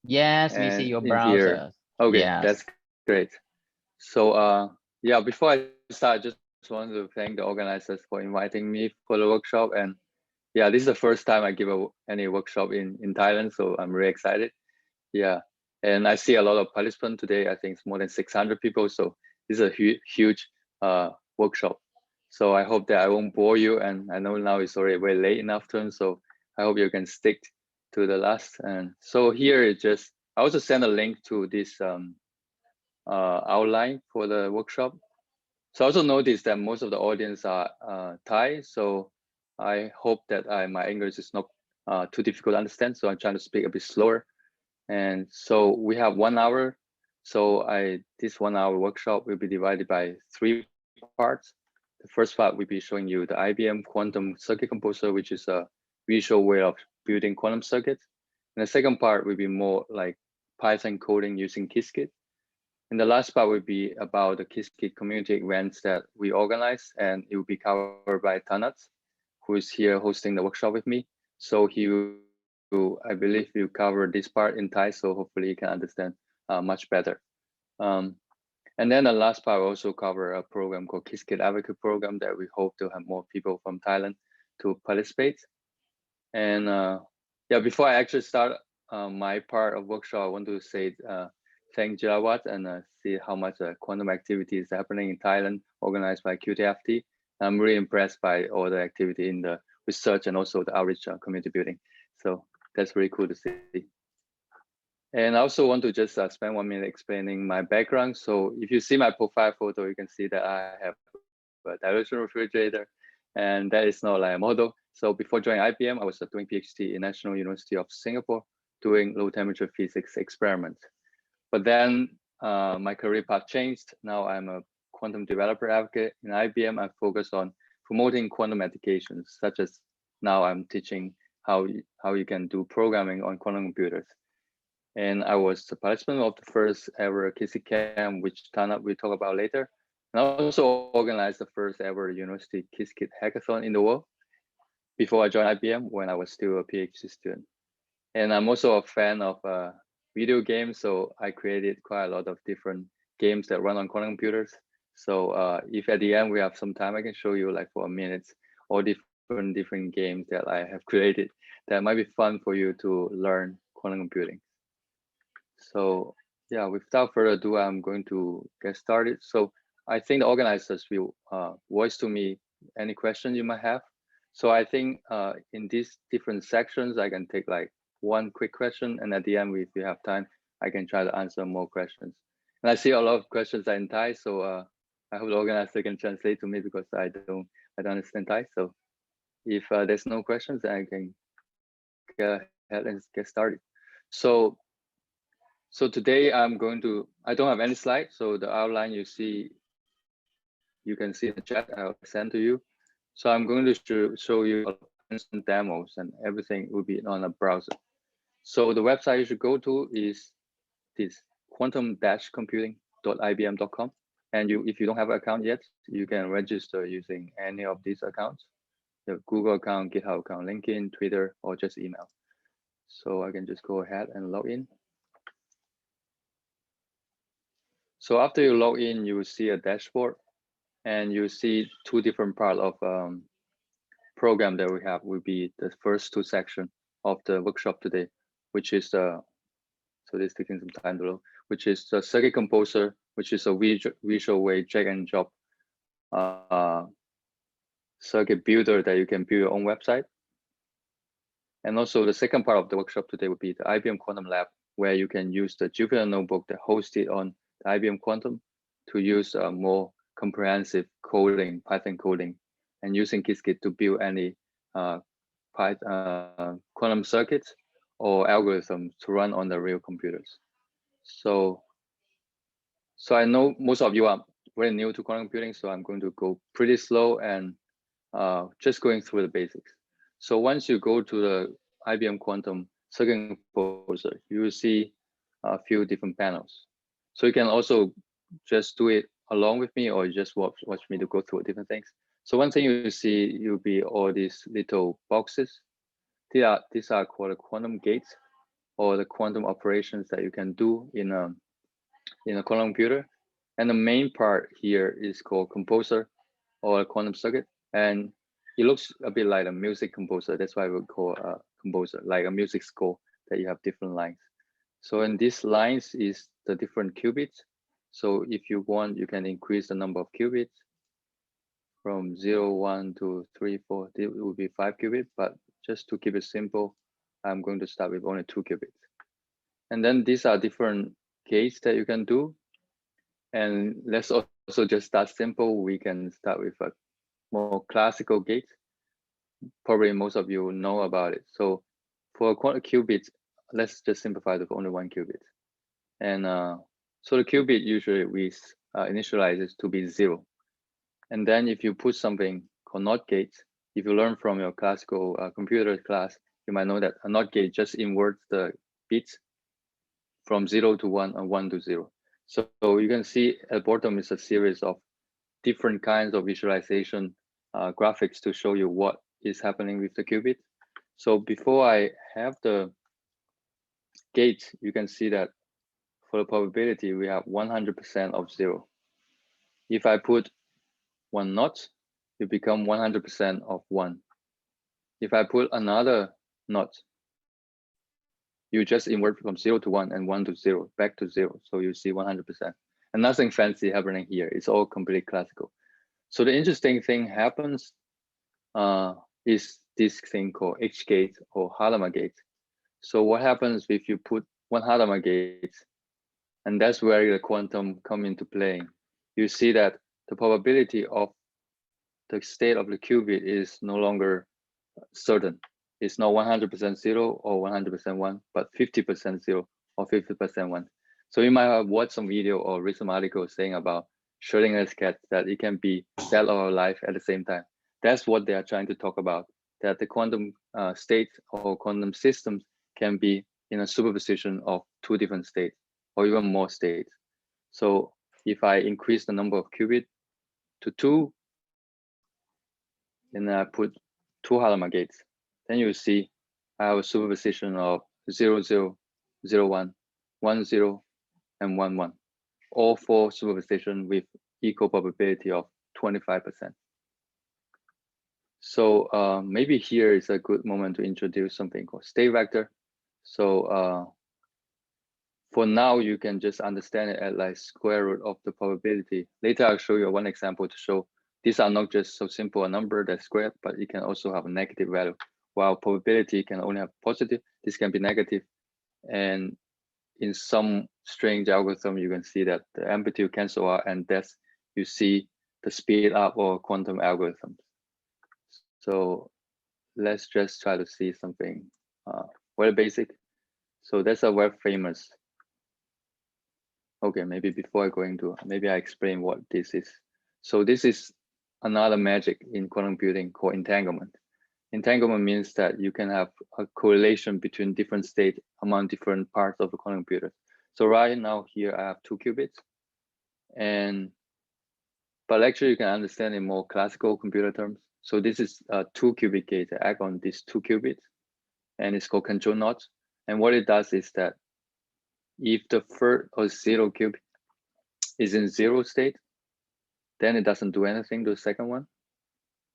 Yes, we see and your in here. browser. Okay, Yes. that's great. So yeah, before I start, I just want to thank the organizers for inviting me for the workshop. And yeah, this is the first time I give any workshop in Thailand, so I'm really excited. Yeah, and I see a lot of participants today. I think it's more than 600 people. So this is a huge workshop. So I hope that I won't bore you. And I know now it's already very late in the afternoon, so I hope you can stick to the last. And so here it just, I also send a link to this outline for the workshop. So I also noticed that most of the audience are Thai. So I hope that my English is not too difficult to understand. So I'm trying to speak a bit slower. And so we have 1 hour. So this 1 hour workshop will be divided by 3 parts. The first part will be showing you the IBM quantum circuit composer, which is a visual way of building quantum circuits. And the second part will be more like Python coding using Qiskit. And the last part will be about the Qiskit community events that we organize, and it will be covered by Tanut, who is here hosting the workshop with me. So I believe, will cover this part in Thai, so hopefully you can understand much better. Um, and then the last part will also cover a program called Qiskit Advocate Program that we hope to have more people from Thailand to participate. And yeah, before I actually start my part of workshop, I want to say thank Jirawat and see how much quantum activity is happening in Thailand, organized by QTFT. I'm really impressed by all the activity in the research and also the outreach community building. So that's really cool to see. And I also want to just spend 1 minute explaining my background. So if you see my profile photo, you can see that I have a dilution refrigerator, and that is not like a model. So before joining IBM, I was doing PhD in National University of Singapore, doing low temperature physics experiments. But then my career path changed. Now I'm a quantum developer advocate in IBM. I focus on promoting quantum applications, such as now I'm teaching how you can do programming on quantum computers. And I was the participant of the first ever Qiskit camp, which Tanut will talk about later. And I also organized the first ever university Qiskit hackathon in the world before I joined IBM when I was still a PhD student. And I'm also a fan of video games, so I created quite a lot of different games that run on quantum computers. So if at the end we have some time, I can show you like for a minute all different games that I have created that might be fun for you to learn quantum computing. So yeah, without further ado, I'm going to get started. So I think the organizers will voice to me any questions you might have. So I think in these different sections, I can take like one quick question, and at the end, if we have time, I can try to answer more questions. And I see a lot of questions are in Thai, so I hope the organizer can translate to me because I don't understand Thai. So if there's no questions, then I can go ahead and get started. So today I'm going to, I don't have any slides, so the outline you see, you can see in the chat I'll send to you. So I'm going to show you some demos and everything will be on a browser. So the website you should go to is this quantum-computing.ibm.com. And if you don't have an account yet, you can register using any of these accounts, your Google account, GitHub account, LinkedIn, Twitter, or just email. So I can just go ahead and log in. So after you log in, you will see a dashboard and you see two different parts of program that we have will be the first two sections of the workshop today, which is so this is taking some time to load, which is the circuit composer, which is a visual way drag and drop circuit builder that you can build your own website. And also the second part of the workshop today would be the IBM Quantum Lab, where you can use the Jupyter notebook that hosted on the IBM Quantum to use more comprehensive coding, Python coding, and using Qiskit to build any quantum circuits or algorithms to run on the real computers. So I know most of you are very new to quantum computing, so I'm going to go pretty slow and just going through the basics. So once you go to the IBM Quantum Circuit Composer, you will see a few different panels. So you can also just do it along with me, or just watch me to go through different things. So one thing you see, you'll be all these little boxes. These are called quantum gates. or the quantum operations that you can do in a quantum computer. And the main part here is called composer or a quantum circuit. And it looks a bit like a music composer. That's why we call a composer, like a music score that you have different lines. So in these lines is the different qubits. So if you want, you can increase the number of qubits from 0, 1, 2, 3, 4. It will be 5 qubits, but just to keep it simple, I'm going to start with only 2 qubits. And then these are different gates that you can do. And let's also just start simple. We can start with a more classical gate. Probably most of you know about it. So for a quantum qubit, let's just simplify with only 1 qubit. And so the qubit usually we initialize it to be 0. And then if you put something called NOT gate, if you learn from your classical computer class, you might know that a NOT gate just inverts the bits from 0 to 1 and 1 to 0. So you can see at the bottom is a series of different kinds of visualization graphics to show you what is happening with the qubit. So before I have the gate, you can see that for the probability, we have 100% of 0. If I put 1 NOT, it become 100% of 1. If I put another NOT, you just invert from 0 to 1 and 1 to 0, back to 0. So you see 100%. And nothing fancy happening here. It's all completely classical. So the interesting thing happens is this thing called H gate or Hadamard gate. So what happens if you put 1 Hadamard gate, and that's where the quantum come into play. You see that the probability of the state of the qubit is no longer certain. It's not 100% 0 or 100% 1, but 50% 0 or 50% 1. So you might have watched some video or read some article saying about Schrödinger's cat, that it can be dead or alive at the same time. That's what they are trying to talk about, that the quantum state or quantum systems can be in a superposition of 2 different states or even more states. So if I increase the number of qubits to 2, then I put 2 Hadamard gates, then you see I have a superposition of 0, 0, 0, 1, 1, 0, and 1, 1. All 4 superposition with equal probability of 25%. So maybe here is a good moment to introduce something called state vector. So for now, you can just understand it as like square root of the probability. Later, I'll show you one example to show these are not just so simple a number that's squared, but it can also have a negative value. While probability can only have positive, this can be negative. And in some strange algorithm, you can see that the amplitude cancel out, and that's you see the speed up or quantum algorithms. So let's just try to see something very basic. So that's a very famous. Okay, maybe before I go into, maybe I explain what this is. So this is another magic in quantum computing called entanglement. Entanglement means that you can have a correlation between different states among different parts of the quantum computer. So right now here I have 2 qubits, but actually you can understand in more classical computer terms. So this is a 2 qubit gate that act on these 2 qubits, and it's called control knot. And what it does is that if the first or 0 qubit is in 0 state, then it doesn't do anything to the second one.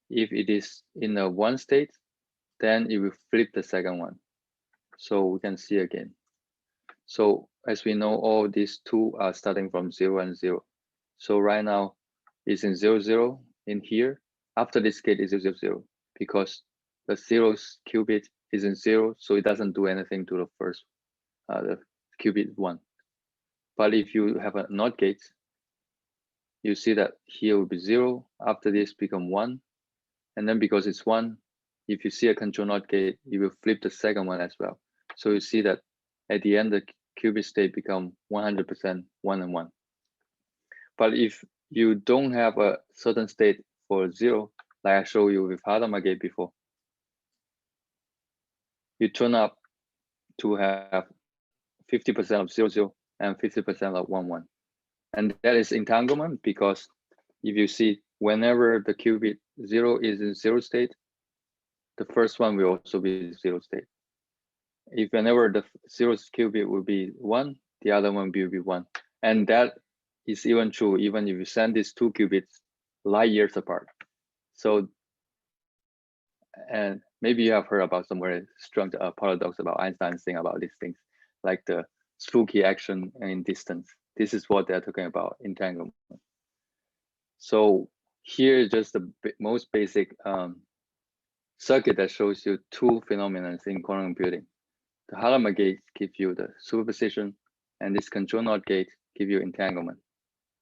If it is in a 1 state, then it will flip the second one. So we can see again. So as we know, all these 2 are starting from 0 and 0. So right now it's in 0, 0 in here. After this gate is 0, 0, 0, because the 0th qubit is in 0, so it doesn't do anything to the first, the qubit 1. But if you have a NOT gate, you see that here will be 0, after this become 1, and then because it's 1, if you see a control NOT gate, you will flip the second one as well. So you see that at the end, the qubit state become 100% 1 and 1. But if you don't have a certain state for 0, like I showed you with Hadamard gate before, you turn up to have 50% of 0, 0 and 50% of 1, 1. And that is entanglement, because if you see whenever the qubit 0 is in 0 state, the first one will also be 0 state. if whenever the zeroth qubit will be 1, the other one will be 1. And that is even true even if you send these 2 qubits light years apart. So, and maybe you have heard about some very strong paradox about Einstein saying about these things, like the spooky action in distance. This is what they're talking about, entanglement. So here is just the most basic circuit that shows you 2 phenomena in quantum computing. The Hadamard gate give you the superposition, and this control NOT gate give you entanglement.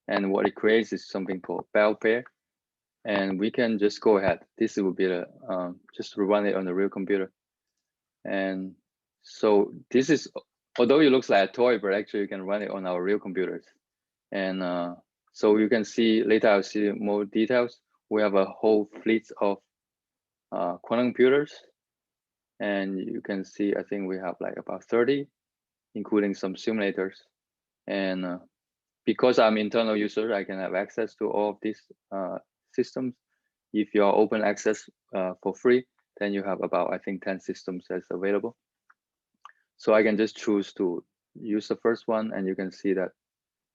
And what it creates is something called Bell pair. And we can just go ahead. This will be the just run it on the real computer. And so this is, although it looks like a toy, but actually you can run it on our real computers. And so you can see later, I'll see more details. We have a whole fleet of quantum computers. And you can see, I think we have like about 30, including some simulators. And because I'm internal user, I can have access to all of these systems. If you are open access for free, then you have about, I think, 10 systems that's available. So I can just choose to use the first one, and you can see that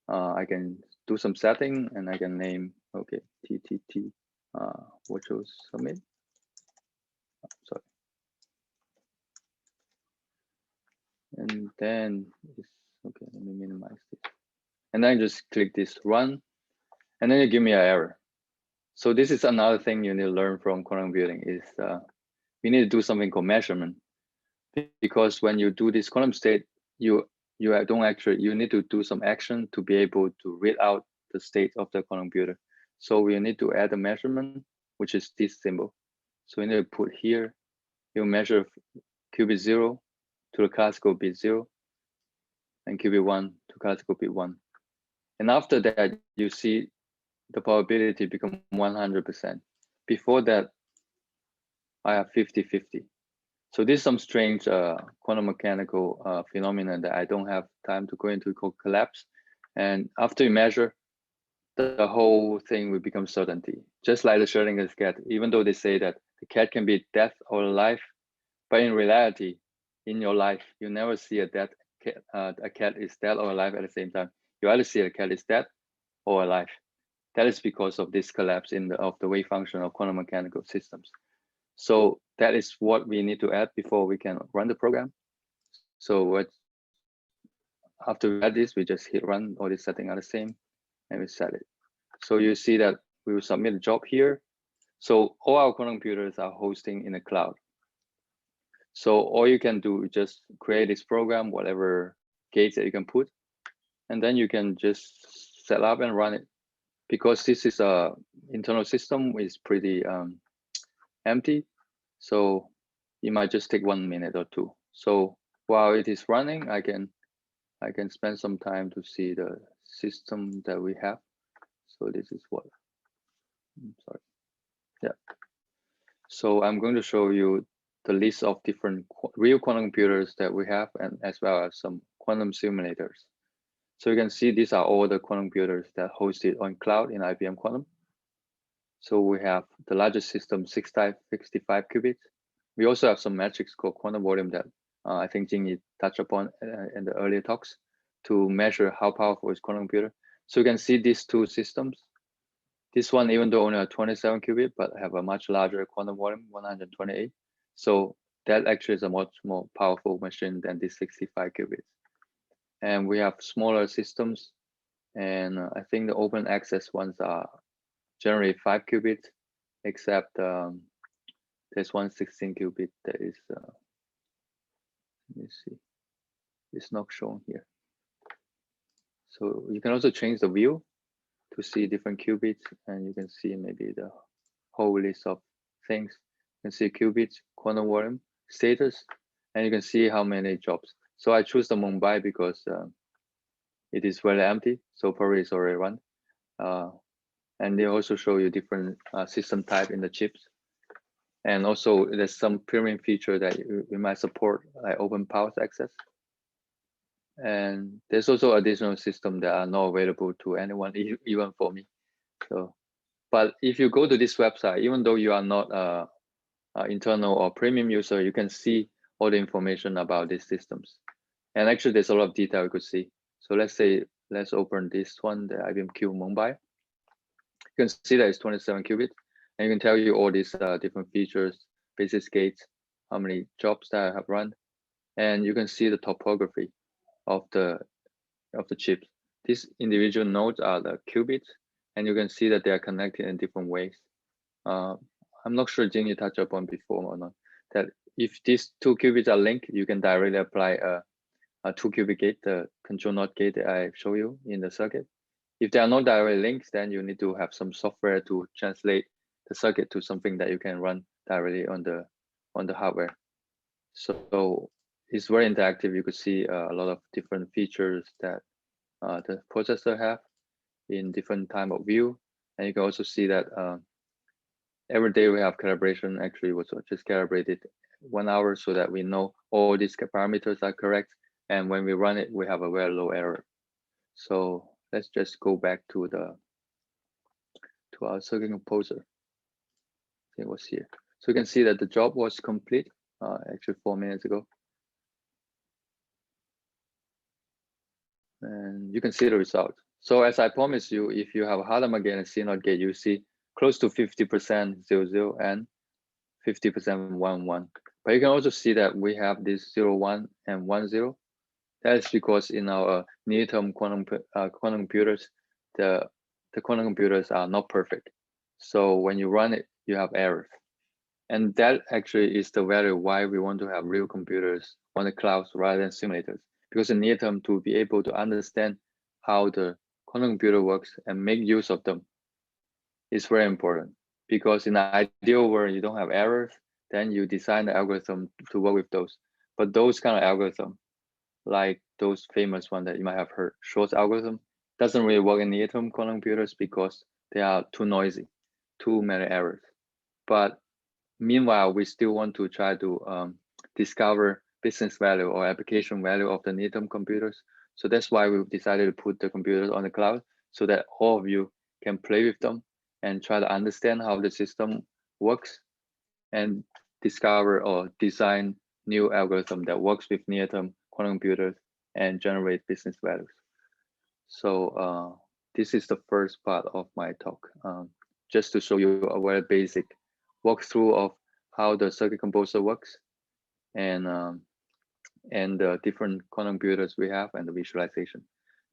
I can do some setting, and I can name, okay, TTT virtual submit. Sorry. And then, okay, let me minimize this. And then just click this run, and then you give me an error. So this is another thing you need to learn from quantum computing is you need to do something called measurement, because when you do this quantum state, you don't actually, you need to do some action to be able to read out the state of the quantum computer. So we need to add a measurement, which is this symbol. So we need to put here, you measure qubit 0 to the classical bit 0, and qubit 1 to classical bit 1. And after that, you see the probability become 100%. Before that, I have 50-50. So this is some strange quantum mechanical phenomenon that I don't have time to go into, called collapse. And after you measure, the whole thing will become certainty. Just like the Schrödinger's cat, even though they say that the cat can be dead or alive, but in reality, in your life, you never see a cat is dead or alive at the same time. You either see a cat is dead or alive. That is because of this collapse of the wave function of quantum mechanical systems. So that is what we need to add before we can run the program. So after we add this, we just hit run. All these settings are the same, and we set it. So you see that we will submit a job here. So all our quantum computers are hosting in the cloud. So all you can do is just create this program, whatever gates that you can put, and then you can just set up and run it. Because this is a internal system, is pretty empty, so it might just take 1 minute or 2. So while it is running, I can spend some time to see the system that we have. So this is what, sorry, yeah. So I'm going to show you the list of different real quantum computers that we have, and as well as some quantum simulators. So you can see these are all the quantum computers that hosted on cloud in IBM Quantum. So we have the largest system, 65 qubits. We also have some metrics called quantum volume that I think Junye touched upon in the earlier talks to measure how powerful is quantum computer. So you can see these 2 systems. This one, even though only a 27 qubit, but have a much larger quantum volume, 128. So that actually is a much more powerful machine than this 65 qubits. And we have smaller systems, and I think the open access ones are generally 5 qubits, except there's one 16 qubit that is, let me see, it's not shown here. So you can also change the view to see different qubits, and you can see maybe the whole list of things. You can see qubits, quantum volume, status, and you can see how many jobs. So I choose the Mumbai because it is very empty, so probably it's already run. And they also show you different system type in the chips. And also there's some premium feature that we might support, like open powers access. And there's also additional system that are not available to anyone, even for me. So, but if you go to this website, even though you are not internal or premium user, you can see all the information about these systems. And actually, there's a lot of detail you could see. So let's open this one, the IBM Q Mumbai. You can see that it's 27 qubits, and you can tell you all these different features, basis gates, how many jobs that I have run, and you can see the topography of the chips. These individual nodes are the qubits, and you can see that they are connected in different ways. I'm not sure Junye touched upon before or not, that if these two qubits are linked, you can directly apply a 2-qubit gate, the control NOT gate that I show you in the circuit. If there are no direct links, then you need to have some software to translate the circuit to something that you can run directly on the hardware. So it's very interactive. You could see a lot of different features that the processor have in different time of view, and you can also see that every day we have calibration. Actually, was just calibrated 1 hour so that we know all these parameters are correct, and when we run it, we have a very low error. So let's just go back to our circuit composer. It was here. So you can see that the job was complete actually 4 minutes ago. And you can see the result. So as I promised you, if you have a Hadamard gate and CNOT gate, you see close to 50% 00 and 50% 11. But you can also see that we have this 01 and 10. That is because in our near-term quantum computers, the quantum computers are not perfect. So when you run it, you have errors. And that actually is the value why we want to have real computers on the clouds rather than simulators. Because in near term, to be able to understand how the quantum computer works and make use of them is very important. Because in the ideal world, you don't have errors, then you design the algorithm to work with those. But those kind of algorithm, like those famous one that you might have heard, Shor's algorithm, doesn't really work in near-term quantum computers because they are too noisy, too many errors. But meanwhile, we still want to try to discover business value or application value of the near-term computers. So that's why we decided to put the computers on the cloud so that all of you can play with them and try to understand how the system works and discover or design new algorithm that works with near-term quantum computers and generate business values. So this is the first part of my talk, just to show you a very basic walkthrough of how the circuit composer works and the different quantum computers we have and the visualization.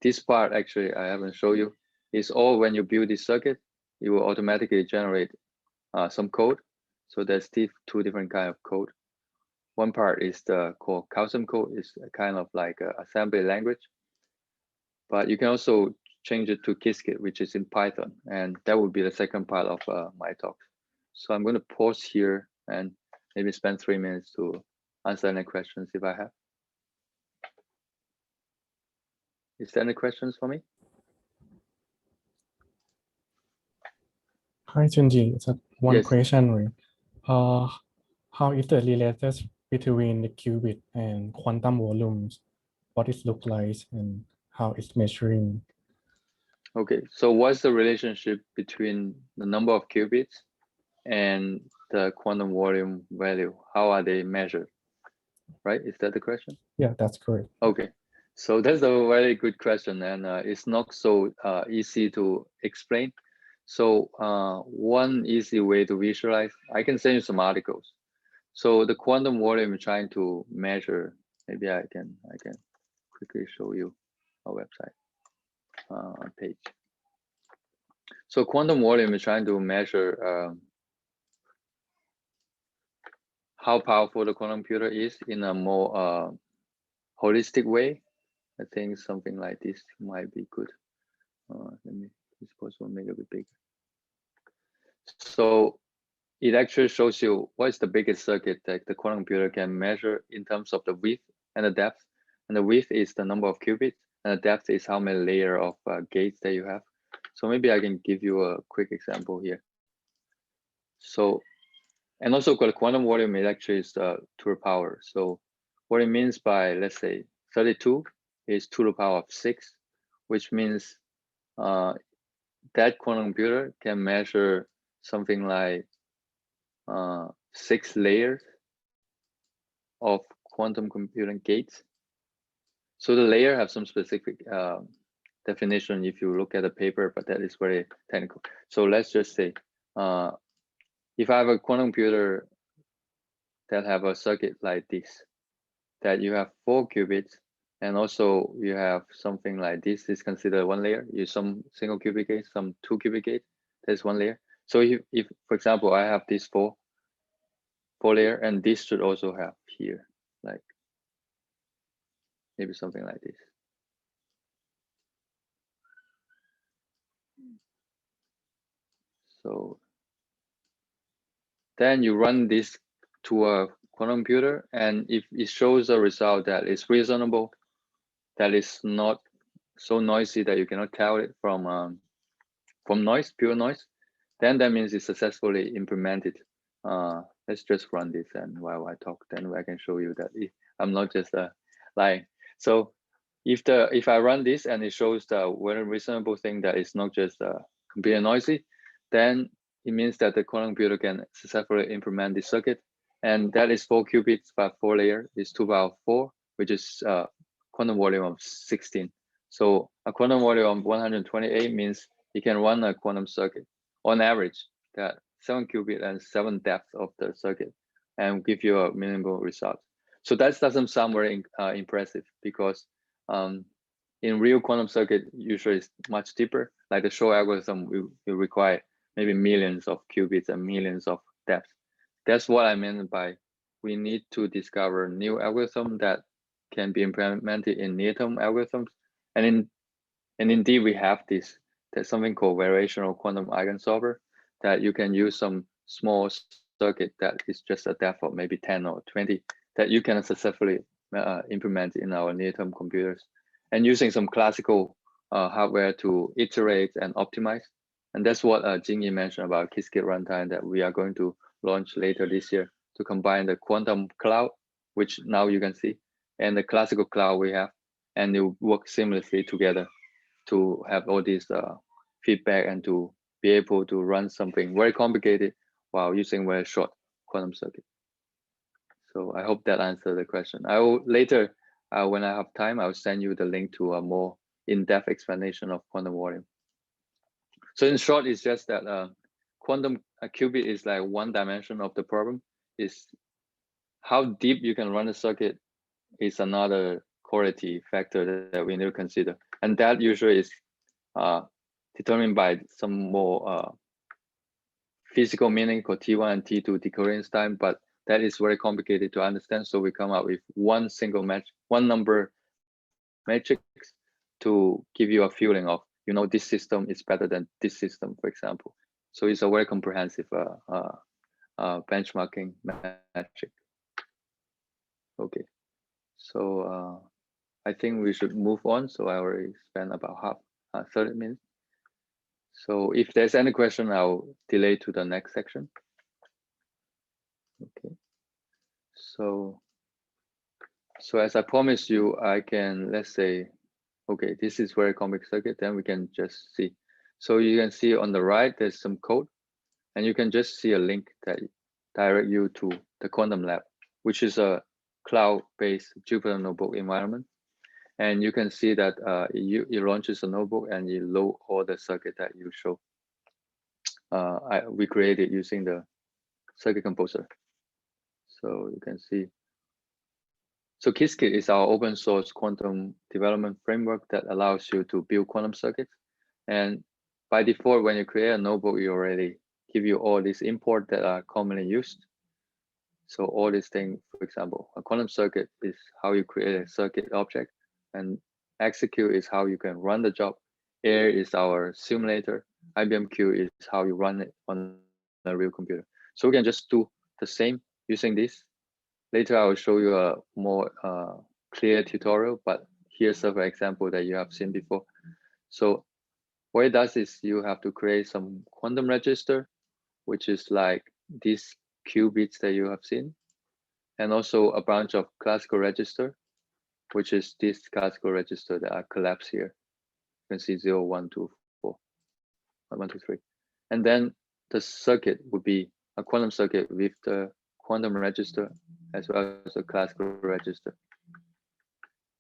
This part actually I haven't shown you. Is all when you build this circuit, it will automatically generate some code. So there's two different kind of code. One part is called custom code, is a kind of like a assembly language. But you can also change it to Qiskit, which is in Python, and that would be the second part of my talk. So I'm going to pause here and maybe spend 3 minutes to answer any questions if I have. Is there any questions for me? Hi, Junye. It's one Yes. question. How is the relation between the qubit and quantum volumes? What it looks like and how it's measuring? Okay, so what's the relationship between the number of qubits and the quantum volume value? How are they measured? Right? Is that the question? Yeah, that's correct. Okay, so that's a very good question, and it's not so easy to explain. So one easy way to visualize, I can send you some articles. So the quantum volume is trying to measure. Maybe I can quickly show you our website page. So quantum volume is trying to measure how powerful the quantum computer is in a more holistic way. I think something like this might be good. Let me suppose we'll make it a bit bigger. So it actually shows you what is the biggest circuit that the quantum computer can measure in terms of the width and the depth. And the width is the number of qubits, and the depth is how many layers of gates that you have. So maybe I can give you a quick example here. So, and also the quantum volume is actually to the power. So what it means by, let's say, 32 is to the power of 6, which means that quantum computer can measure something like 6 layers of quantum computing gates. So the layer have some specific definition if you look at the paper, but that is very technical. So let's just say, if I have a quantum computer that have a circuit like this, that you have 4 qubits, and also you have something like this is considered one layer. You some single qubit gate, some 2 qubit gate, that's one layer. So if for example, I have this four layer, and this should also have here, like maybe something like this. So then you run this to a quantum computer, and if it shows a result that is reasonable, that is not so noisy that you cannot tell it from noise, pure noise, then that means it's successfully implemented. Let's just run this, and while I talk, then I can show you that I'm not just lying. So if I run this and it shows the very reasonable thing that is not just completely noisy, then it means that the quantum computer can successfully implement this circuit, and that is 4 qubits by 4 layer is 2 power 4, which is quantum volume of 16. So a quantum volume of 128 means you can run a quantum circuit on average that 7 qubit and 7 depth of the circuit, and give you a minimal result. So that doesn't sound very impressive, because in real quantum circuit usually it's much deeper. Like the Shor algorithm will require maybe millions of qubits and millions of depths. That's what I meant by we need to discover new algorithm that can be implemented in near-term algorithms, and indeed we have this. There's something called variational quantum eigensolver that you can use some small circuit that is just a depth of maybe 10 or 20 that you can successfully implement in our near-term computers, and using some classical hardware to iterate and optimize. And that's what Junye mentioned about Qiskit runtime that we are going to launch later this year, to combine the quantum cloud, which now you can see, and the classical cloud we have, and they work seamlessly together to have all these feedback and to be able to run something very complicated while using very short quantum circuit. So I hope that answered the question. I will later, when I have time, I'll send you the link to a more in-depth explanation of quantum volume. So in short, it's just that quantum qubit is like one dimension of the problem. Is how deep you can run a circuit is another quality factor that we need to consider, and that usually is determined by some more physical meaning called T1 and T2 decoherence time, but that is very complicated to understand. So we come up with one single match, one number matrix to give you a feeling of, you know, this system is better than this system, for example. So it's a very comprehensive benchmarking metric. Okay, so I think we should move on. So I already spent about 30 minutes. So if there's any question, I'll delay to the next section. Okay. So as I promised you, I can, let's say, okay, this is very complex circuit, then we can just see. So you can see on the right, there's some code, and you can just see a link that direct you to the Quantum Lab, which is a cloud-based Jupyter Notebook environment. And you can see that it launches a notebook and you load all the circuit that you show. We created using the circuit composer. So you can see. So Qiskit is our open source quantum development framework that allows you to build quantum circuits. And by default, when you create a notebook, you already give you all these import that are commonly used. So all these things, for example, a quantum circuit is how you create a circuit object, and execute is how you can run the job. Air is our simulator. IBM Q is how you run it on a real computer. So we can just do the same using this. Later, I will show you a more clear tutorial, but here's several examples that you have seen before. So what it does is you have to create some quantum register, which is like these qubits that you have seen, and also a bunch of classical register, which is this classical register that are collapsed here. You can see 0, 1, 2, 4, 1, 2, 3. And then the circuit would be a quantum circuit with the quantum register as well as a classical register.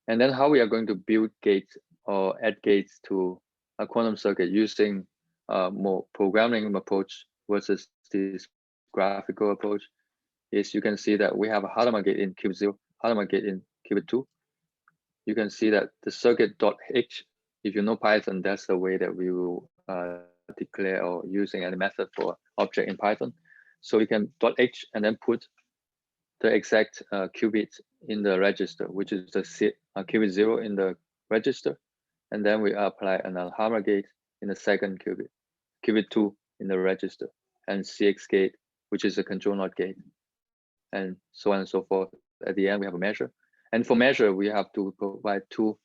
And then how we are going to build gates or add gates to a quantum circuit using a more programming approach versus this graphical approach is you can see that we have a Hadamard gate in qubit 0, Hadamard gate in qubit 2. You can see that the circuit.h, if you know Python, that's the way that we will declare or using any method for object in Python. So you can .h and then put the exact qubit in the register, which is the qubit 0 in the register. And then we apply another Hadamard gate in the second qubit 2 in the register, and CX gate, which is a control NOT gate, and so on and so forth. At the end, we have a measure. And for measure, we have to provide two.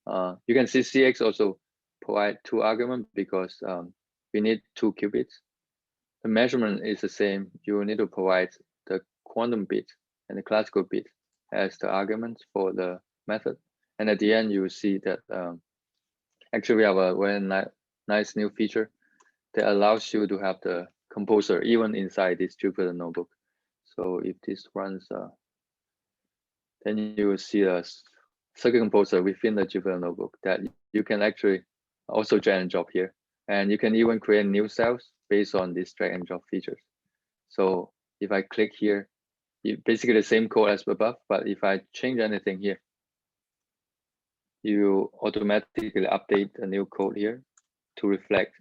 You can see CX also provide two arguments because we need two qubits. The measurement is the same. You need to provide the quantum bit and the classical bit as the arguments for the method. And at the end, you will see that actually we have a very nice new feature that allows you to have the composer even inside this Jupyter notebook. So if this runs, then you will see a circuit composer within the Jupyter notebook that you can actually also drag and drop here. And you can even create new cells based on these drag and drop features. So if I click here, basically the same code as above, but if I change anything here, you automatically update a new code here to reflect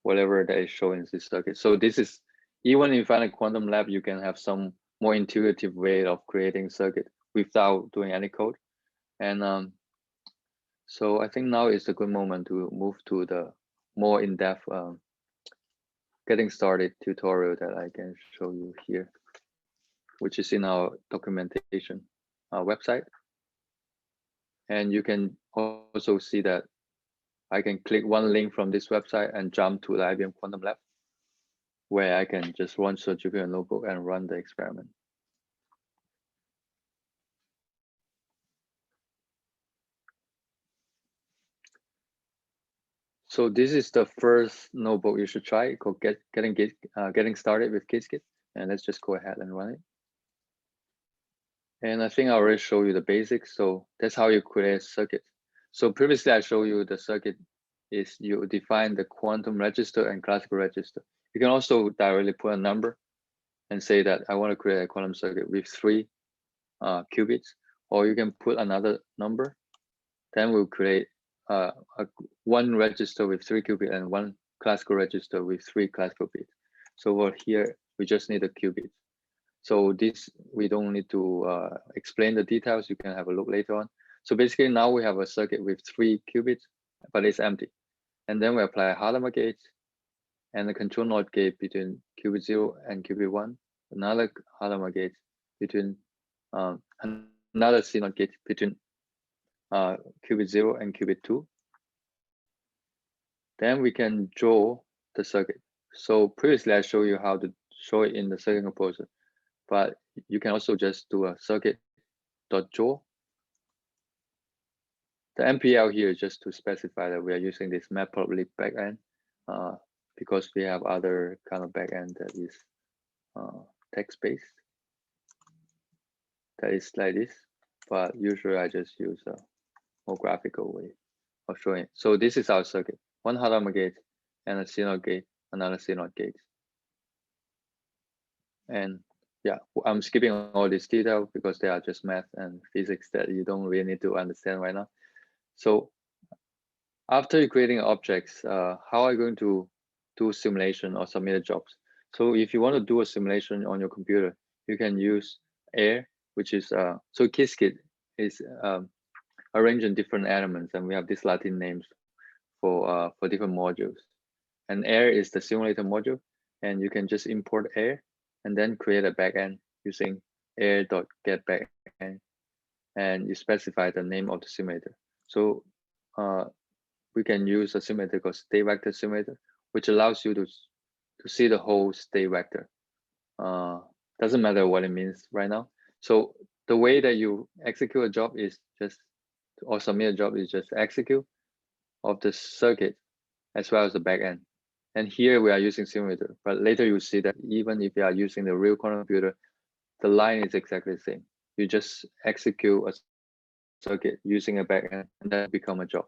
whatever that is showing in this circuit. So this is, even if in a quantum lab, you can have some more intuitive way of creating circuit without doing any code. And so I think now is a good moment to move to the more in-depth getting started tutorial that I can show you here, which is in our documentation website. And you can also see that I can click one link from this website and jump to the IBM Quantum Lab, where I can just launch the Jupyter notebook and run the experiment. So this is the first notebook you should try, called Getting Started with Qiskit. And let's just go ahead and run it. And I think I already showed you the basics. So that's how you create a circuit. So previously I showed you the circuit is you define the quantum register and classical register. You can also directly put a number and say that I want to create a quantum circuit with 3 qubits, or you can put another number. Then we'll create one register with 3 qubits and one classical register with 3 classical bits. So over here, we just need a qubit. So this, we don't need to explain the details. You can have a look later on. So basically now we have a circuit with 3 qubits, but it's empty. And then we apply a Hadamard gate and a control NOT gate between qubit 0 and qubit 1, another Hadamard gate between another CNOT gate between qubit 0 and qubit 2. Then we can draw the circuit. So previously I showed you how to show it in the circuit composer, but you can also just do a circuit.draw. The MPL here is just to specify that we are using this matplotlib backend because we have other kind of backend that is text-based. That is like this, but usually I just use a more graphical way of showing it. So this is our circuit: one Hadamard gate and a CNOT gate, another CNOT gate. And yeah, I'm skipping all this detail because they are just math and physics that you don't really need to understand right now. So after you're creating objects, how are you going to do simulation or submit jobs? So if you want to do a simulation on your computer, you can use AIR, which is, so Qiskit is arranging different elements, and we have these Latin names for different modules. And AIR is the simulator module, and you can just import AIR and then create a backend using air.getBackend, and you specify the name of the simulator. So we can use a simulator called state vector simulator, which allows you to see the whole state vector. Doesn't matter what it means right now. So the way that you execute a job is just, or submit a job is just execute of the circuit as well as the backend. And here we are using simulator, but later you see that even if you are using the real quantum computer, the line is exactly the same. You just execute a circuit using a backend and then become a job.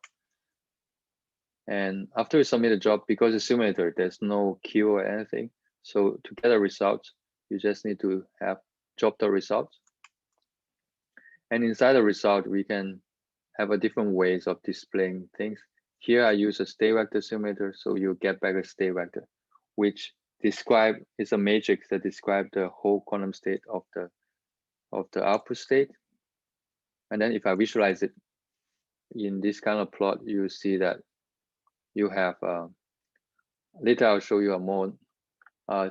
And after you submit a job, because it's simulator, there's no queue or anything. So to get a result, you just need to have job.result. And inside the result, we can have a different ways of displaying things. Here I use a state vector simulator, so you get back a state vector, which is a matrix that describes the whole quantum state of the output state. And then if I visualize it in this kind of plot, you see that you have, later I'll show you a more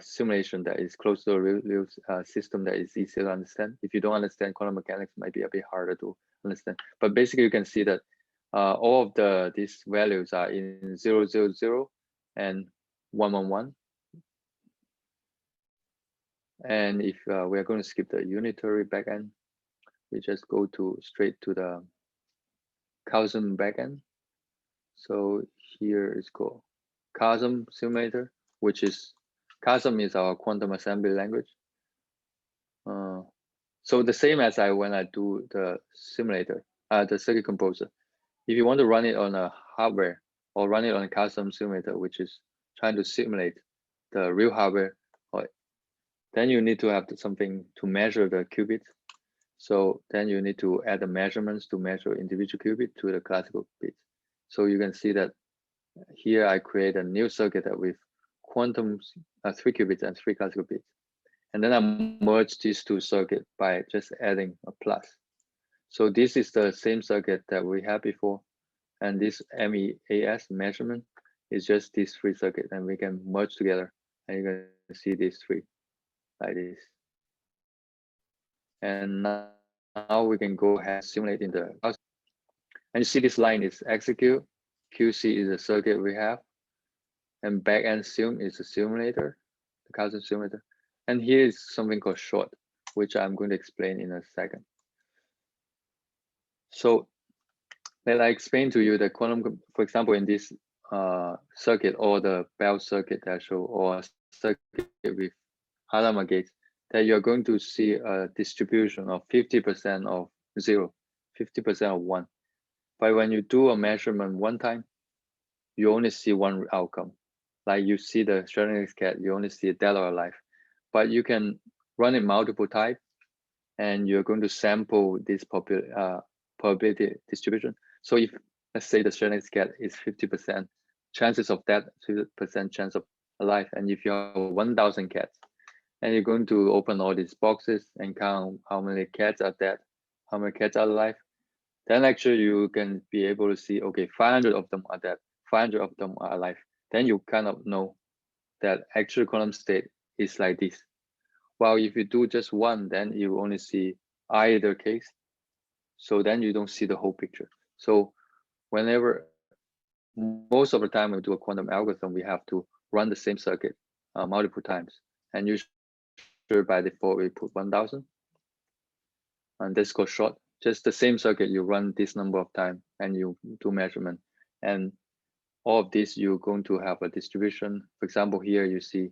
simulation that is close to a real system that is easier to understand. If you don't understand quantum mechanics, it might be a bit harder to understand. But basically you can see that all of these values are in 0, 0, 0 and 1, 1, 1. And if we are going to skip the unitary backend, we just go straight to the QASM backend. So here is called QASM simulator, which is QASM is our quantum assembly language. So the same as when I do the simulator, the circuit composer. If you want to run it on a hardware or run it on a QASM simulator, which is trying to simulate the real hardware, then you need to have something to measure the qubits. So then you need to add the measurements to measure individual qubit to the classical bits. So you can see that here I create a new circuit with quantum 3 qubits and 3 classical bits. And then I merge these two circuits by just adding a plus. So this is the same circuit that we had before. And this MEAS measurement is just these 3 circuits, and we can merge together. And you can see these 3 like this. And now we can go ahead and simulate in the, and you see this line is execute, QC is the circuit we have, and backend sim is the simulator, the QASM simulator. And here is something called short, which I'm going to explain in a second. So let I explain to you the quantum, for example, in this circuit or the Bell circuit that I show, or a circuit with Hadamard gates, that you're going to see a distribution of 50% of 0, 50% of 1. But when you do a measurement one time, you only see one outcome. Like you see the Schrödinger's cat, you only see a dead or alive. But you can run it multiple times, and you're going to sample this probability distribution. So if, let's say, the Schrödinger's cat is 50% chances of death, 50% chance of alive, and if you have 1,000 cats, and you're going to open all these boxes and count how many cats are dead, how many cats are alive, then actually you can be able to see, okay, 500 of them are dead, 500 of them are alive. Then you kind of know that actual quantum state is like this. While if you do just one, then you only see either case. So then you don't see the whole picture. So whenever, most of the time we do a quantum algorithm, we have to run the same circuit multiple times. And usually by default, we put 1,000. And this goes short. Just the same circuit, you run this number of times and you do measurement. And all of this, you're going to have a distribution. For example, here you see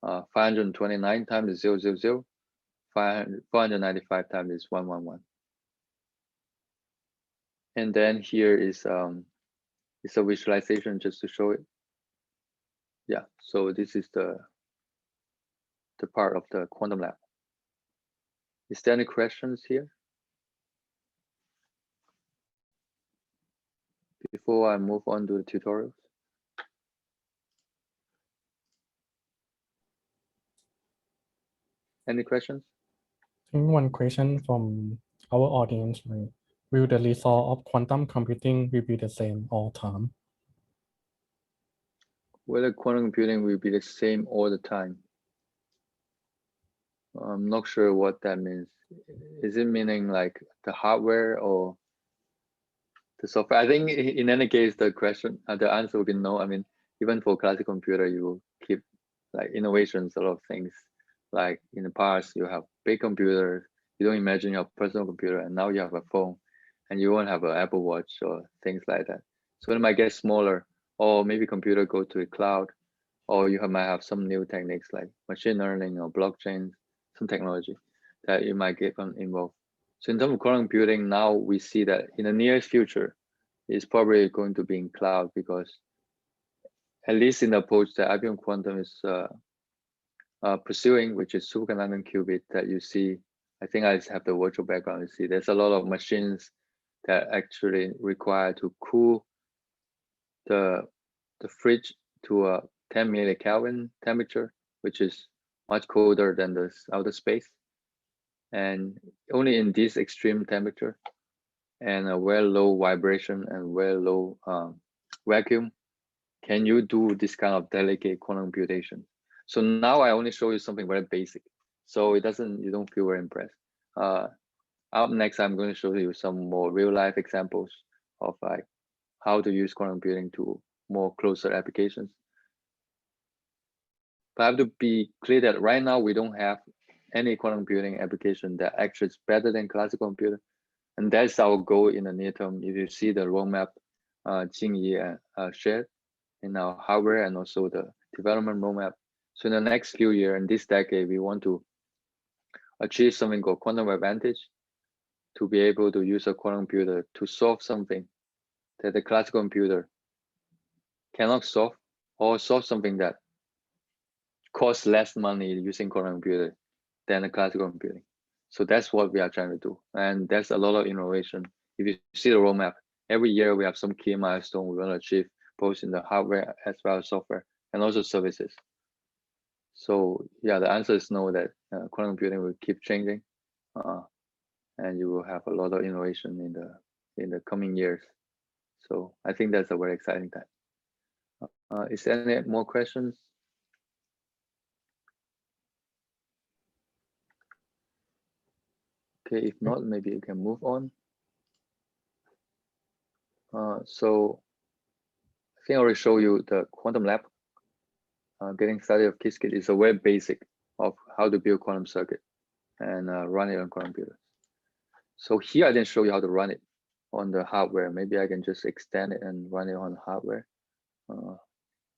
529 times is 000, 495 times is 111. And then here is it's a visualization just to show it. Yeah, so this is the part of the quantum lab. Is there any questions here? Before I move on to the tutorials. Any questions? I think one question from our audience, right? Will the result of quantum computing will be the same all time? Whether quantum computing will be the same all the time. I'm not sure what that means. Is it meaning like the hardware or the software? I think in any case, the answer will be no. I mean, even for classical computer, you will keep like innovations, a lot of things. Like in the past, you have big computers. You don't imagine your personal computer, and now you have a phone, and you won't have an Apple Watch or things like that. So it might get smaller, or maybe computer go to the cloud, or you might have some new techniques like machine learning or blockchain, some technology. that you might get involved. So in terms of quantum computing, now we see that in the near future, it's probably going to be in cloud, because at least in the approach that IBM Quantum is pursuing, which is superconducting qubit that you see. I think I have the virtual background. You see, there's a lot of machines that actually require to cool the fridge to a 10 millikelvin temperature, which is much colder than the outer space. And only in this extreme temperature and a very low vibration and very low vacuum can you do this kind of delicate quantum computation. So now I only show you something very basic, so you don't feel very impressed. Up next, I'm going to show you some more real life examples of like how to use quantum computing to more closer applications. But I have to be clear that right now we don't have any quantum computing application that actually is better than classical computer, and that's our goal in the near term. If you see the roadmap Junye shared in our hardware and also the development roadmap. So in the next few years, in this decade, we want to achieve something called quantum advantage, to be able to use a quantum computer to solve something that the classical computer cannot solve, or solve something that costs less money using quantum computer than the classical computing. So that's what we are trying to do. And there's a lot of innovation. If you see the roadmap, every year we have some key milestone we want to achieve, both in the hardware as well as software, and also services. So yeah, the answer is no, that quantum computing will keep changing, and you will have a lot of innovation in the coming years. So I think that's a very exciting time. Is there any more questions? Okay, if not, maybe you can move on. So I think I already showed you the quantum lab. Getting started of Qiskit is a very basic of how to build quantum circuit and run it on quantum computers. So here I didn't show you how to run it on the hardware. Maybe I can just extend it and run it on the hardware.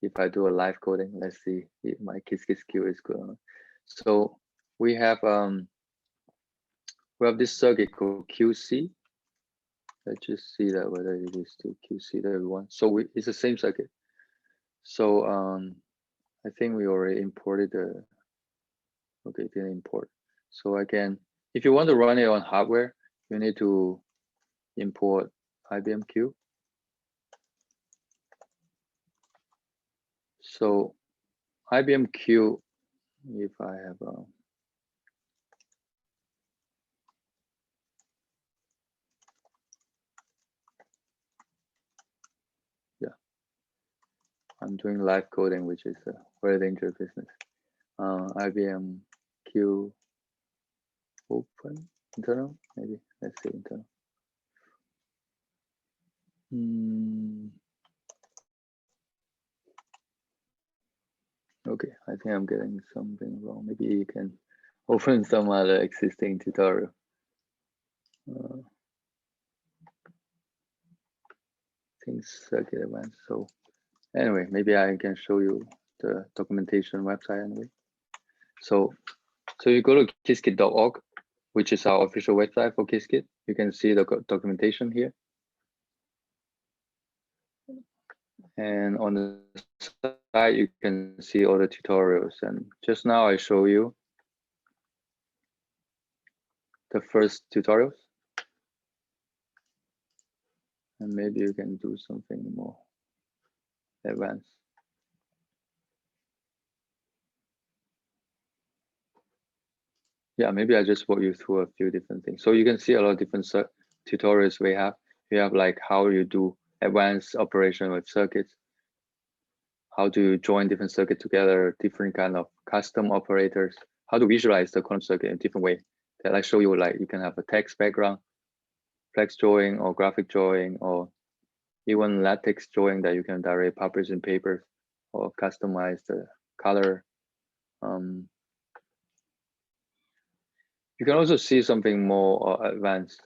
If I do a live coding, let's see if my Qiskit skill is good. So we have this circuit called QC. Let's just see that whether it is still QC that we want. So it's the same circuit. So I think we already imported the, okay, didn't import. So again, if you want to run it on hardware, you need to import IBM Q. So IBM Q, if I have yeah, I'm doing live coding, which is a very dangerous business. IBM Q open internal, maybe let's see internal. Okay, I think I'm getting something wrong. Maybe you can open some other existing tutorial. Things circuit advanced. So anyway, maybe I can show you the documentation website anyway. So you go to qiskit.org, which is our official website for Qiskit. You can see the documentation here. And on the side, you can see all the tutorials. And just now I show you the first tutorials. And maybe you can do something more advanced. Yeah, maybe I just walk you through a few different things. So you can see a lot of different tutorials we have. We have like how you do advanced operation with circuits, how to join different circuits together, different kind of custom operators, how to visualize the quantum circuit in a different way. That I show you, like you can have a text background, flex drawing or graphic drawing, or even latex drawing that you can directly publish in papers or customize the color. You can also see something more advanced,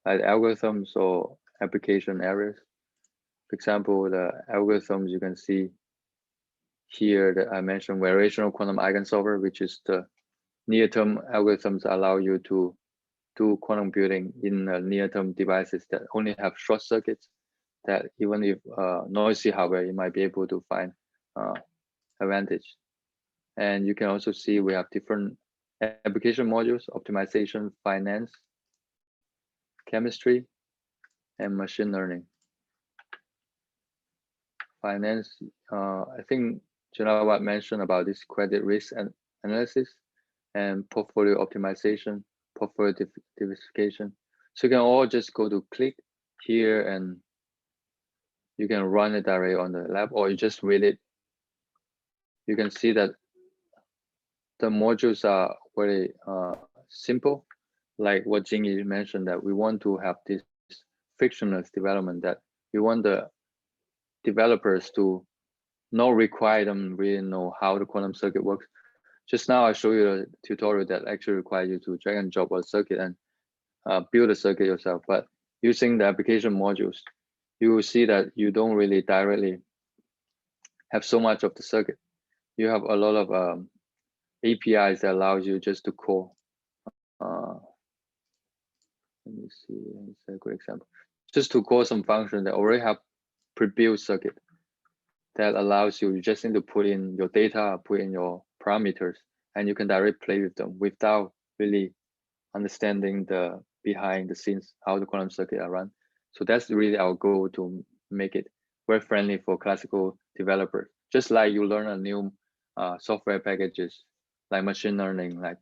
like algorithms or application areas. For example, the algorithms you can see here that I mentioned, variational quantum eigensolver, which is the near-term algorithms allow you to do quantum computing in near-term devices that only have short circuits, that even if noisy hardware, you might be able to find advantage. And you can also see we have different application modules: optimization, finance, chemistry, and machine learning. Finance, I think Junye mentioned about this credit risk and analysis and portfolio optimization, portfolio diversification. So you can all just go to click here and you can run it directly on the lab, or you just read it. You can see that the modules are very simple, like what Junye mentioned, that we want to have this frictionless development, that we want the developers to not require them really know how the quantum circuit works. Just now I show you a tutorial that actually requires you to drag and drop a circuit and build a circuit yourself. But using the application modules, you will see that you don't really directly have so much of the circuit. You have a lot of APIs that allows you just to call. Let me see, it's a good example. Just to call some function that already have pre-built circuit that allows you just need to put in your data, put in your parameters, and you can directly play with them without really understanding the behind the scenes, how the quantum circuit are run. So that's really our goal, to make it very friendly for classical developers. Just like you learn a new software packages like machine learning, like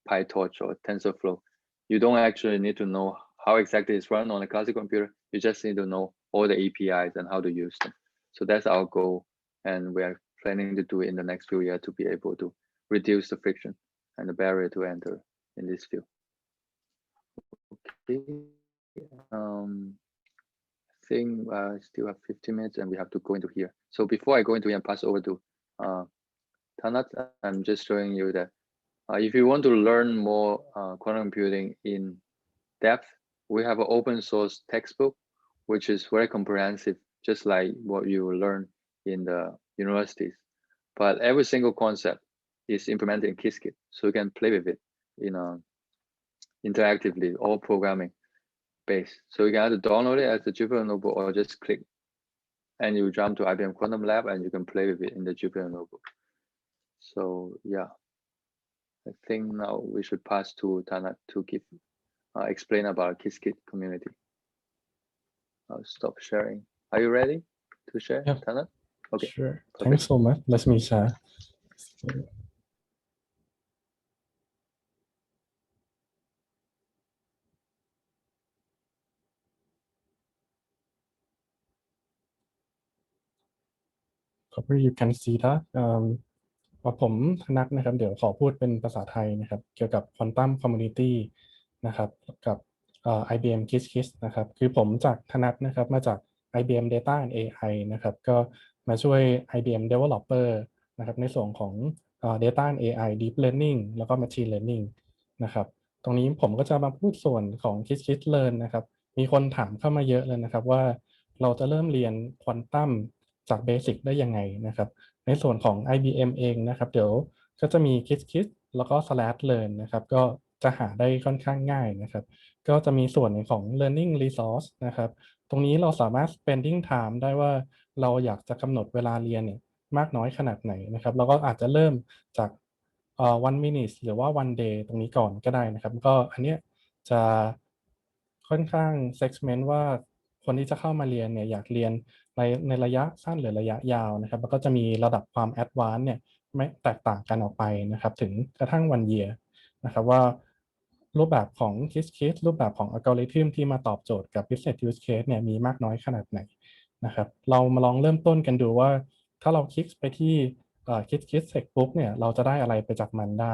PyTorch or TensorFlow, you don't actually need to know how exactly it's run on a classical computer. You just need to know all the APIs and how to use them. So that's our goal, and we are planning to do it in the next few years to be able to reduce the friction and the barrier to enter in this field. Okay, I think I still have 15 minutes and we have to go into here. So before I go into here and pass over to Tanut, I'm just showing you that if you want to learn more quantum computing in depth, we have an open source textbook, which is very comprehensive, just like what you will learn in the universities. But every single concept is implemented in Qiskit, so you can play with it, interactively, all programming based. So you can either download it as a Jupyter notebook or just click and you jump to IBM Quantum Lab and you can play with it in the Jupyter notebook. So yeah, I think now we should pass to Tanut to give explain about Qiskit community. I'll stop sharing. Are you ready to share, Yeah. Tanut? Okay. Sure. Perfect. Thanks so much. Let me share. Probably you can see that ผมธนัทนะครับเดี๋ยวขอพูดเป็นภาษาไทยนะครับเกี่ยวกับ Quantum Community นะครับกับIBM Qiskit นะครับคือผมจากธนัทนะครับมาจาก IBM Data and AI นะครับก็มาช่วย IBM Developer นะครับในส่วนของData and AI Deep Learning แล้วก็ Machine Learning นะครับตรงนี้ผมก็จะมาพูดส่วนของ Qiskit Learn นะครับมีคนถามเข้ามาเยอะเลยนะครับว่าเราจะเริ่มเรียน Quantum จากเบสิกได้ยังไงนะครับในส่วนของ IBM เองนะครับเดี๋ยวก็จะมี Qiskit แล้วก็ /learn นะครับก็จะหาได้ค่อนข้างง่ายนะครับก็จะมีส่วนของ learning resource นะครับตรงนี้เราสามารถ spending time ได้ว่าเราอยากจะกำหนดเวลาเรียนเนี่ยมากน้อยขนาดไหนนะครับเราก็อาจจะเริ่มจาก1 minute หรือว่า 1 day ตรงนี้ก่อนก็ได้นะครับก็อันเนี้ยจะค่อนข้าง segment ว่าคนที่จะเข้ามาเรียนเนี่ยอยากเรียนในระยะสั้นหรือระยะยาวนะครับแล้วก็จะมีระดับความ advanced เนี่ยไม่แตกต่างกันออกไปนะครับถึงกระทั่ง 1 year นะครับว่ารูปแบบของ Qiskit รูปแบบของ algorithm ที่มาตอบโจทย์กับ business use case เนี่ยมีมากน้อยขนาดไหนนะครับเรามาลองเริ่มต้นกันดูว่าถ้าเราคลิกไปที่Qiskit เสร็จปุ๊บเนี่ยเราจะได้อะไรไปจากมันได้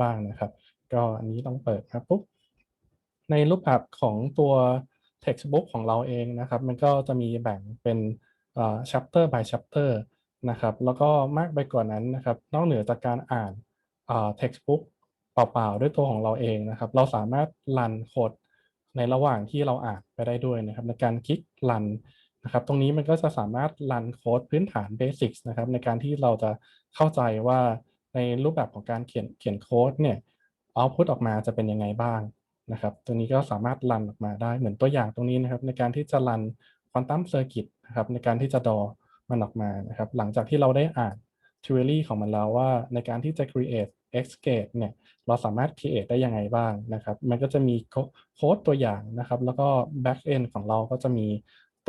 บ้างนะครับก็อันนี้ต้องเปิดครับปุ๊บในรูปแบบของตัว textbook ของเราเองนะครับมันก็จะมีแบ่งเป็นchapter by chapter นะครับแล้วก็มากไปกว่านั้นนะครับนอกเหนือจากการอ่านtextbook เปล่าๆด้วยตัวของเราเองนะครับเราสามารถรันโค้ดในระหว่างที่เราอ่านไปได้ด้วยนะครับในการคลิกรันนะครับตรงนี้มันก็จะสามารถรันโค้ดพื้นฐาน Basics นะครับในการที่เราจะเข้าใจว่าในรูปแบบของการเขียนโค้ดเนี่ย output ออกมาจะเป็นยังไงบ้างนะครับตัวนี้ก็สามารถรันออกมาได้เหมือนตัวอย่างตรงนี้นะครับในการที่จะรันควอนตัมเซอร์กิตนะครับในการที่จะดอมันออกมานะครับหลังจากที่เราได้อ่าน theory ของมันแล้วว่าในการที่จะ create X gate เนี่ยเราสามารถ create ได้ยังไงบ้างนะครับมันก็จะมีโค้ดตัวอย่างนะครับแล้วก็ back end ของเราก็จะมี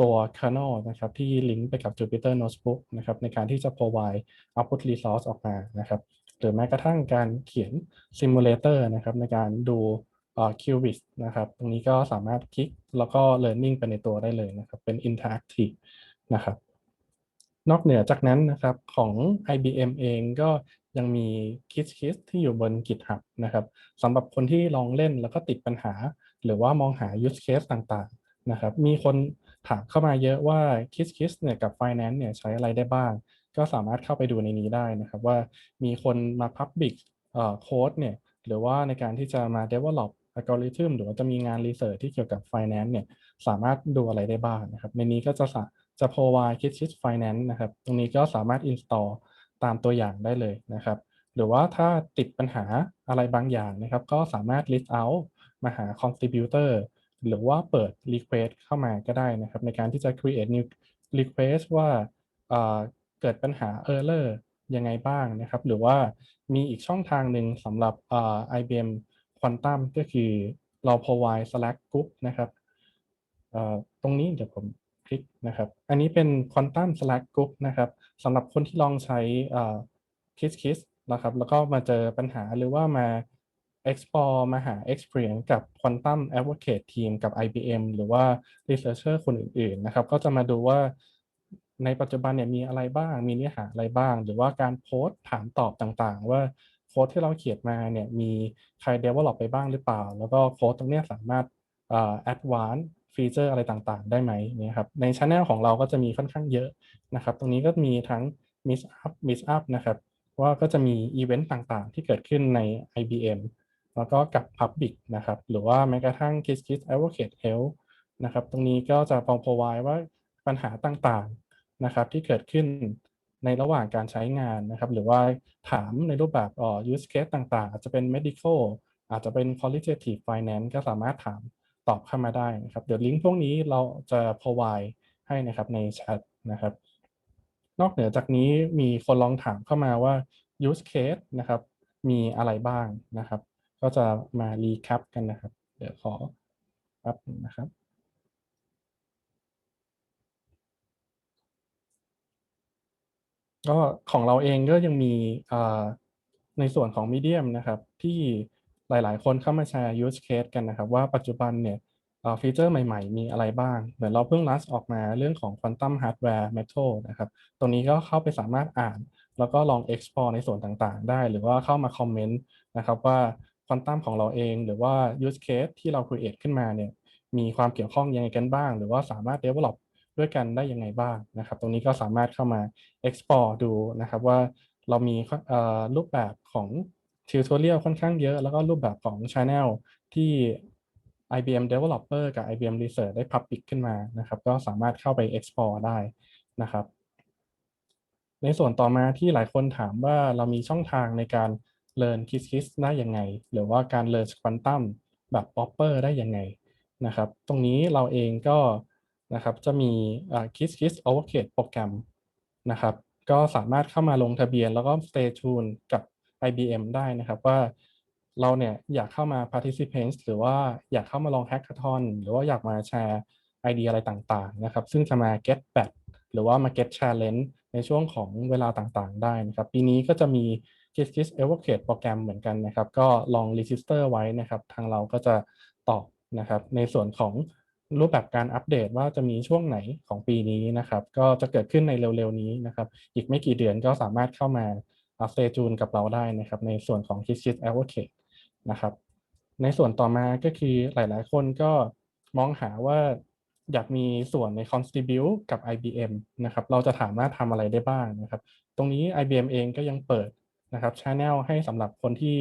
ตัว kernel นะครับที่ลิงก์ไปกับ Jupyter Notebook นะครับในการที่จะ provide output resource ออกมานะครับหรือแม้กระทั่งการเขียน simulator นะครับในการดูqubits นะครับตรงนี้ก็สามารถคลิกแล้วก็ learning ไปในตัวได้เลยนะครับเป็น interactive นะครับนอกเหนือจากนั้นนะครับของ IBM เองก็ยังมี Qiskit ที่อยู่บน GitHub นะครับสำหรับคนที่ลองเล่นแล้วก็ติดปัญหาหรือว่ามองหา use case ต่างๆนะครับมีคนถามเข้ามาเยอะว่า Qiskit เนี่ยกับ Finance เนี่ยใช้อะไรได้บ้างก็สามารถเข้าไปดูในนี้ได้นะครับว่ามีคนมา public โค้ดเนี่ยหรือว่าในการที่จะมา develop algorithm หรือว่าจะมีงาน research ที่เกี่ยวกับ finance เนี่ยสามารถดูอะไรได้บ้างนะครับในนี้ก็จะ provide Qiskit Finance นะครับตรงนี้ก็สามารถ install ตามตัวอย่างได้เลยนะครับหรือว่าถ้าติดปัญหาอะไรบางอย่างนะครับก็สามารถ list out มาหา contributor หรือว่าเปิด request เข้ามาก็ได้นะครับในการที่จะ create new request ว่าเกิดปัญหา error ยังไงบ้างนะครับหรือว่ามีอีกช่องทางหนึ่งสำหรับIBM Quantum ก็คือเรา provide Slack group นะครับตรงนี้เดี๋ยวผมคลิกนะครับอันนี้เป็น Quantum Slack group นะครับสำหรับคนที่ลองใช้Qiskit นะครับแล้วก็มาเจอปัญหาหรือว่ามา explore มาหา experience กับ Quantum Advocate Team กับ IBM หรือว่า researcher คนอื่นๆนะครับก็จะมาดูว่าในปัจจุบันเนี่ยมีอะไรบ้างมีเนื้อหาอะไรบ้างหรือว่าการโพสต์ถามตอบต่างๆว่าโค้ดที่เราเขียนมาเนี่ยมีใคร develop ไปบ้างหรือเปล่าแล้วก็โค้ดตรงนี้สามารถadvance ฟีเจอร์อะไรต่างๆได้ไหมเนี่ยครับใน channel ของเราก็จะมีค่อนข้างเยอะนะครับตรงนี้ก็มีทั้ง Miss Up นะครับว่าก็จะมีอีเวนต์ต่างๆที่เกิดขึ้นใน IBM แล้วก็กับ Public นะครับหรือว่าแม้กระทั่ง Qiskit Advocate Help นะครับตรงนี้ก็จะprovide ว่าปัญหาต่างๆนะครับที่เกิดขึ้นในระหว่างการใช้งานนะครับหรือว่าถามในรูปแบบuse case ต่างๆอาจจะเป็น medical อาจจะเป็น qualitative finance ก็สามารถถามตอบเข้ามาได้นะครับเดี๋ยวลิงก์พวกนี้เราจะ provide ให้นะครับในแชทนะครับนอกเหนือจากนี้มีคนลองถามเข้ามาว่า use case นะครับมีอะไรบ้างนะครับก็จะมา recap กันนะครับเดี๋ยวขอแป๊บนึงนะครับ ก็ของเราเองก็ยังมีในส่วนของ Medium นะครับที่หลายๆคนเข้ามาแชร์ use case กันนะครับว่าปัจจุบันเนี่ยฟีเจอร์ใหม่ๆมีอะไรบ้างเหมือนเราเพิ่ง launch ออกมาเรื่องของ Quantum Hardware Metal นะครับตรงนี้ก็เข้าไปสามารถอ่านแล้วก็ลอง explore ในส่วนต่างๆได้หรือว่าเข้ามาคอมเมนต์นะครับว่า Quantum ของเราเองหรือว่า use case ที่เรา create ขึ้นมาเนี่ยมีความเกี่ยวข้องยังไงกันบ้างหรือว่าสามารถ develop ด้วยกันได้ยังไงบ้างนะครับตรงนี้ก็สามารถเข้ามา explore ดูนะครับว่าเรามีรูปแบบของ tutorial ค่อนข้างเยอะแล้วก็รูปแบบของ channel ที่ IBM Developer กับ IBM Research ได้ public ขึ้นมานะครับก็สามารถเข้าไป explore ได้นะครับในส่วนต่อมาที่หลายคนถามว่าเรามีช่องทางในการ learn Qiskit ได้ยังไงหรือว่าการ learn Quantum แบบ proper ได้ยังไงนะครับตรงนี้เราเองก็นะครับจะมีQiskit Advocate โปรแกรมนะครับก็สามารถเข้ามาลงทะเบียนแล้วก็ stay tuned กับ IBM ได้นะครับว่าเราเนี่ยอยากเข้ามา participate หรือว่าอยากเข้ามาลอง hackathon หรือว่าอยากมาแชร์ไอเดียอะไรต่างๆนะครับซึ่งจะมา get back หรือว่ามา get challenge ในช่วงของเวลาต่างๆได้นะครับปีนี้ก็จะมี Qiskit Advocate โปรแกรมเหมือนกันนะครับก็ลอง register ไว้นะครับทางเราก็จะตอบนะครับในส่วนของรูปแบบการอัปเดตว่าจะมีช่วงไหนของปีนี้นะครับก็จะเกิดขึ้นในเร็วๆนี้นะครับอีกไม่กี่เดือนก็สามารถเข้ามาstay tuned กับเราได้นะครับในส่วนของ Qiskit Advocate นะครับในส่วนต่อมาก็คือหลายๆคนก็มองหาว่าอยากมีส่วนใน contribute กับ IBM นะครับเราจะถามว่าทำอะไรได้บ้างนะครับตรงนี้ IBM เองก็ยังเปิดนะครับ channel ให้สำหรับคนที่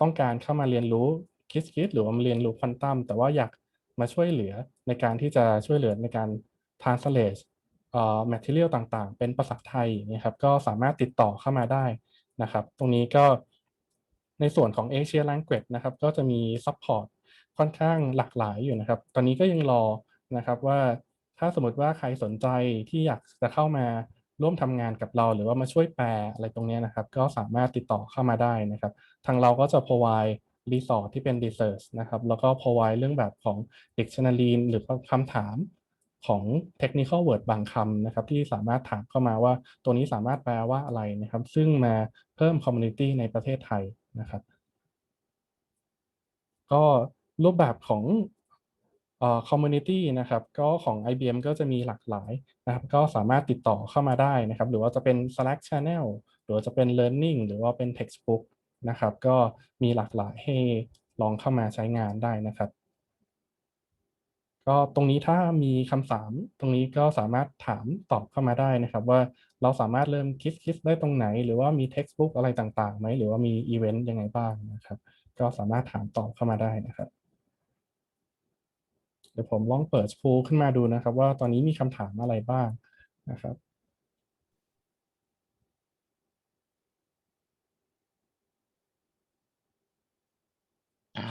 ต้องการเข้ามาเรียนรู้ Qiskit หรือว่ามาเรียนรู้ควอนตัมแต่ว่าอยากมาช่วยเหลือในการที่จะช่วยเหลือในการ translate material ต่างๆเป็นภาษาไทยนะครับก็สามารถติดต่อเข้ามาได้นะครับตรงนี้ก็ ในส่วนของ Asia Language นะครับก็จะมี support ค่อนข้างหลากหลายอยู่นะครับตอนนี้ก็ยังรอนะครับว่าถ้าสมมติว่าใครสนใจที่อยากจะเข้ามาร่วมทำงานกับเราหรือว่ามาช่วยแปลอะไรตรงนี้นะครับก็สามารถติดต่อเข้ามาได้นะครับทางเราก็จะ provide resource ที่เป็น research นะครับแล้วก็ provide เรื่องแบบของ dictionary หรือคำถามของ technical word บางคำนะครับที่สามารถถามเข้ามาว่าตัวนี้สามารถแปลว่าอะไรนะครับซึ่งมาเพิ่ม community ในประเทศไทยนะครับก็รูปแบบของcommunity นะครับก็ของ IBM ก็จะมีหลากหลายนะครับก็สามารถติดต่อเข้ามาได้นะครับหรือว่าจะเป็น Slack Channel หรือว่าจะเป็น Learning หรือว่าเป็น Textbook นะครับก็มีหลากหลายให้ลองเข้ามาใช้งานได้นะครับก็ตรงนี้ถ้ามีคำถามตรงนี้ก็สามารถถามตอบเข้ามาได้นะครับว่าเราสามารถเริ่มคิดได้ตรงไหนหรือว่ามี Textbook อะไรต่างๆไหมหรือว่ามีอีเวนต์ยังไงบ้างนะครับก็สามารถถามตอบเข้ามาได้นะครับเดี๋ยวผมลองเปิด poll ขึ้นมาดูนะครับว่าตอนนี้มีคำถามอะไรบ้างนะครับ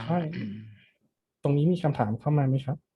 ใช่ตรงนี้มีคำถามเข้ามาไหมครับ